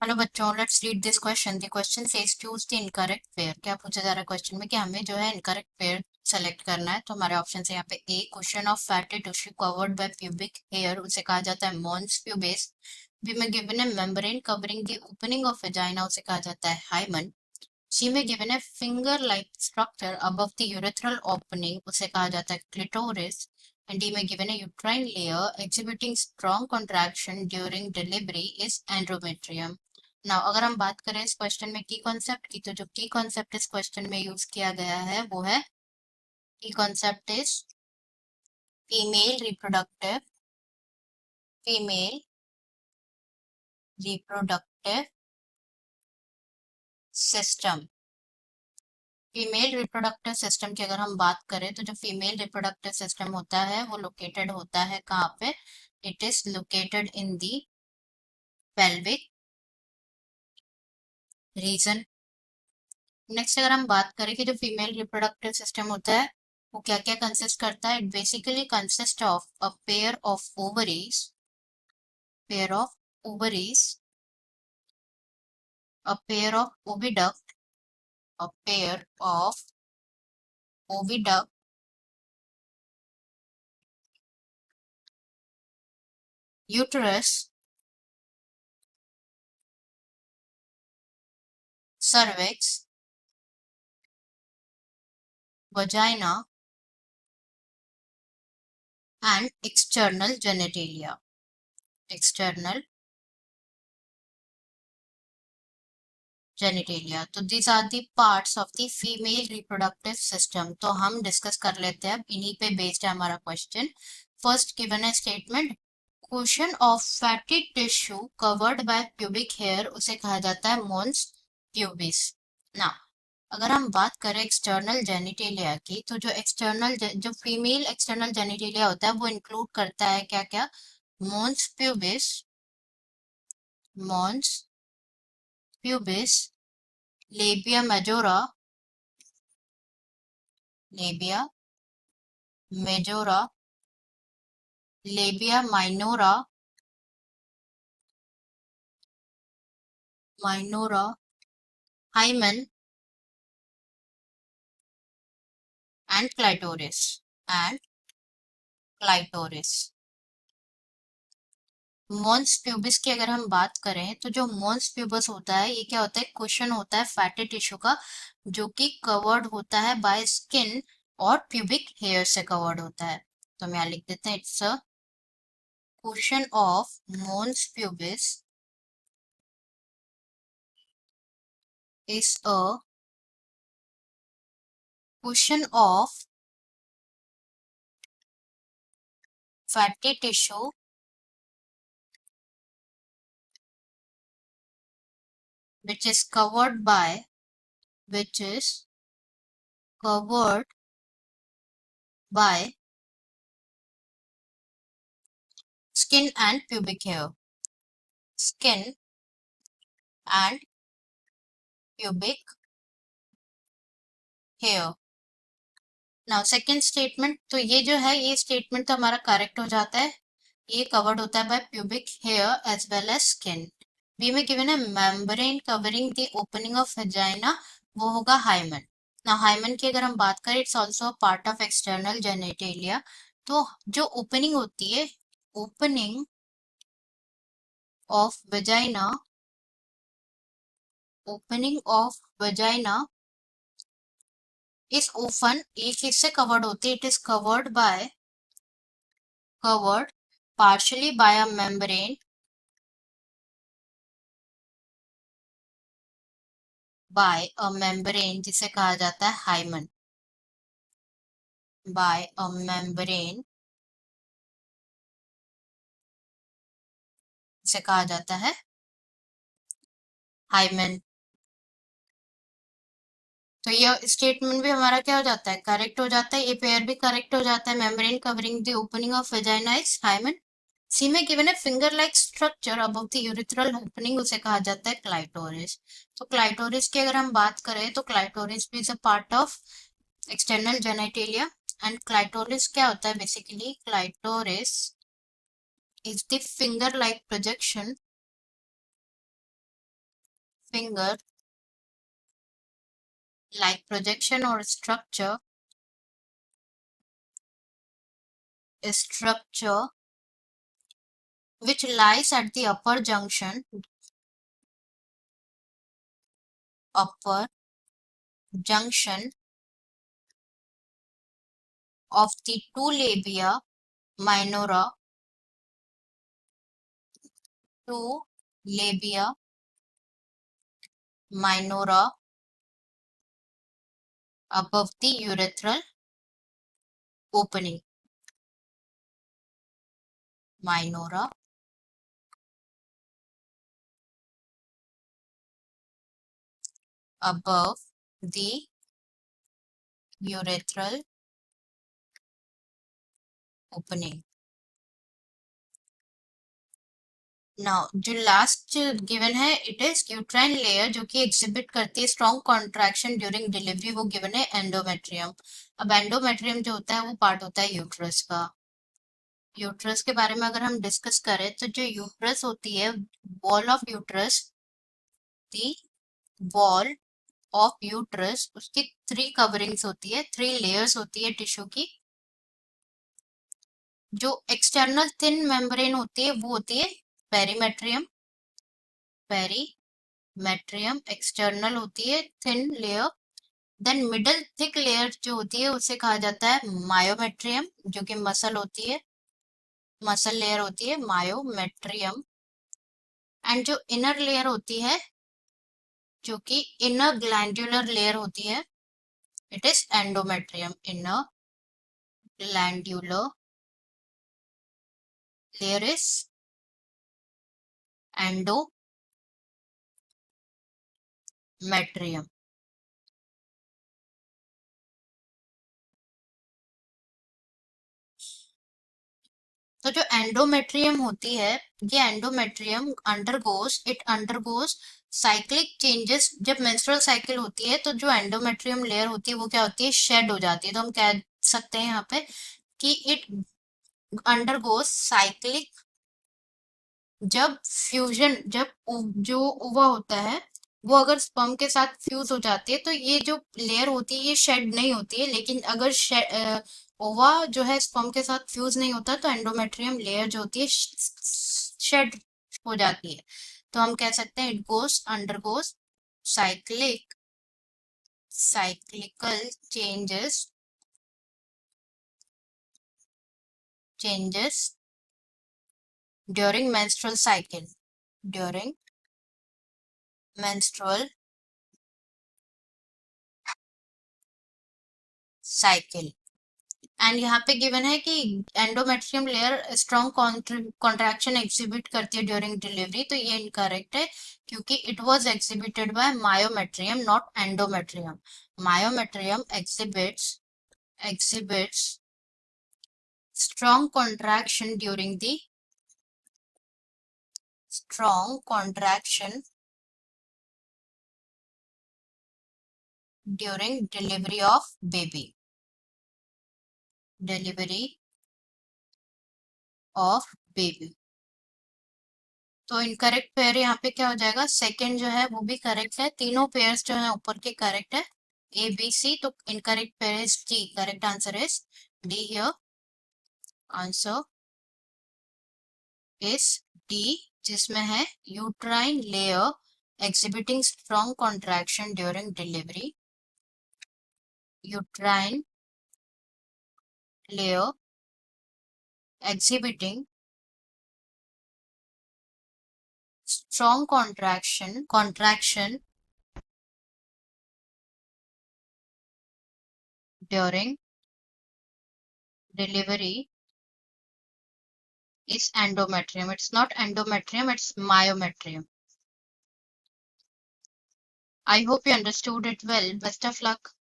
Hello बच्चों, let's read this question. The question says choose the incorrect pair. क्या पूछा जा रहा है क्वेश्चन में कि हमें जो है इनकरेक्ट पेयर सेलेक्ट करना है। तो हमारे ऑप्शन है यहाँ पे A, question of fatty tissue covered by pubic hair, उसे कहा जाता है मॉन्स प्यूबिस। बी में गिवन है membrane covering the opening of vagina, उसे कहा जाता है हाइमन। सी में गिवन है finger like structure above the urethral opening, उसे कहा जाता है क्लिटोरिस। एंड डी में गिवन है uterine layer exhibiting strong contraction during delivery is endometrium. Now अगर हम बात करें इस क्वेश्चन में की कॉन्सेप्ट की, तो जो की कॉन्सेप्ट इस क्वेश्चन में यूज किया गया है वो है की concept is female reproductive system. Female reproductive system की अगर हम बात करें तो जो फीमेल रिप्रोडक्टिव सिस्टम होता है वो लोकेटेड होता है कहाँ पे? It is located in the pelvic region. Next अगर हम बात करें कि जो फीमेल रिप्रोडक्टिव सिस्टम होता है वो क्या क्या कंसिस्ट करता है, it basically consist of a pair of ovaries, a pair of oviduct, a pair of oviduct, uterus, cervix, vagina, and external genitalia. External genitalia. तो these are the parts of the female reproductive system. तो हम discuss कर लेते हैं, अब इन्हीं पे based है हमारा क्वेश्चन। फर्स्ट गिवन है statement, cushion of fatty tissue covered by pubic hair, उसे कहा जाता है मॉन्स प्यूबिस। ना अगर हम बात करें एक्सटर्नल जेनिटेलिया की, तो जो फीमेल एक्सटर्नल जेनिटेलिया होता है वो इंक्लूड करता है क्या क्या? Mons pubis, mons pubis, labia majora, labia majora, labia minora, minora, hymen and clitoris, and clitoris. Mons pubis की अगर हम बात करें तो जो मॉन्स प्यूबस होता है ये क्या होता है? कुशन होता है फैटी टिश्यू का, जो कि कवर्ड होता है बाय स्किन और प्यूबिक हेयर से कवर्ड होता है। तो हम यहाँ लिख देते हैं, it's a cushion of mons pubis is a cushion of fatty tissue which is covered by which is covered by skin and pubic hair, skin and pubic hair। Now second statement, तो ये जो है ये statement तो हमारा correct हो जाता है, ये कवर्ड होता है by pubic hair as well as skin. B में गिवन है membrane covering the opening of vagina, वो होगा हाइमन। ना हाइमन की अगर हम बात करें, it's also part of external genitalia. तो जो ओपनिंग होती है, opening of vagina, opening of vagina इस ओपन एक किससे कवर्ड होती है? It is covered partially by a membrane, जिसे कहा जाता है हाइमन, बाय अ मेम्ब्रेन जिसे कहा जाता है हाइमन। तो ये स्टेटमेंट भी हमारा क्या हो जाता है? करेक्ट हो जाता है, ये पेयर भी करेक्ट हो जाता है। Membrane covering the opening of vagina is hymen. C में गिवन है finger like structure above the urethral opening, उसे कहा जाता है क्लाइटोरिस। तो क्लाइटोरिस की अगर हम बात करें तो क्लाइटोरिस भी is a part of external genitalia. And clitoris क्या होता है? Basically clitoris is the finger like projection finger like projection or structure which lies at the upper junction of the two labia minora, two labia minora above the urethral opening. Minora above the urethral opening. Now जो last given है it is uterine layer जो कि exhibit करती है strong contraction during delivery, वो given है endometrium. अब endometrium जो होता है वो पार्ट होता है यूट्रस का। यूट्रस के बारे में अगर हम डिस्कस करें तो जो यूट्रस होती है, wall of uterus, the wall of uterus, उसकी 3 कवरिंग्स होती है, 3 लेयर्स होती है टिश्यू की। जो एक्सटर्नल थिन मेम्ब्रेन होती है वो होती है पेरीमेट्रियम, पेरीमेट्रियम एक्सटर्नल होती है thin layer. Then middle thick layer जो होती है उसे कहा जाता है मायोमेट्रियम, जो कि मसल होती है, मसल लेयर होती है मायोमेट्रियम। एंड जो इनर लेयर होती है जो कि इनर ग्लैंडुलर लेयर होती है, it is endometrium. Inner glandular layer is endometrium. तो जो एंडोमेट्रियम होती है, ये एंडोमेट्रियम अंडरगोज साइक्लिक चेंजेस। जब मेंस्ट्रुअल साइकिल होती है तो जो एंडोमेट्रियम लेयर होती है वो क्या होती है, शेड हो जाती है। तो हम कह सकते हैं यहाँ पे कि इट अंडरगोज साइक्लिक, जब जो ओवा होता है वो अगर स्पर्म के साथ फ्यूज हो जाती है तो ये जो लेयर होती है ये शेड नहीं होती है। लेकिन अगर ओवा जो है स्पर्म के साथ फ्यूज नहीं होता तो एंडोमेट्रियम लेयर जो होती है शेड हो जाती है। तो हम कह सकते हैं it goes undergoes cyclical changes during menstrual cycle, during menstrual cycle। And यहाँ पे गिवन है कि endometrium layer strong contraction exhibit करती है ड्यूरिंग डिलीवरी। तो ये इनकरेक्ट है क्योंकि it was exhibited by myometrium not endometrium. Myometrium exhibits strong contraction during delivery of baby, delivery of baby। तो इनकरेक्ट पेयर यहाँ पे क्या हो जाएगा, सेकंड जो है वो भी करेक्ट है, तीनों पेयर्स जो है ऊपर के करेक्ट है, ए बी सी। तो incorrect pair is D, correct answer is D here, answer is D, जिसमें है uterine layer exhibiting strong contraction during delivery, uterine layer exhibiting strong contraction during delivery is endometrium. It's not endometrium, it's myometrium. I hope you understood it well. Best of luck.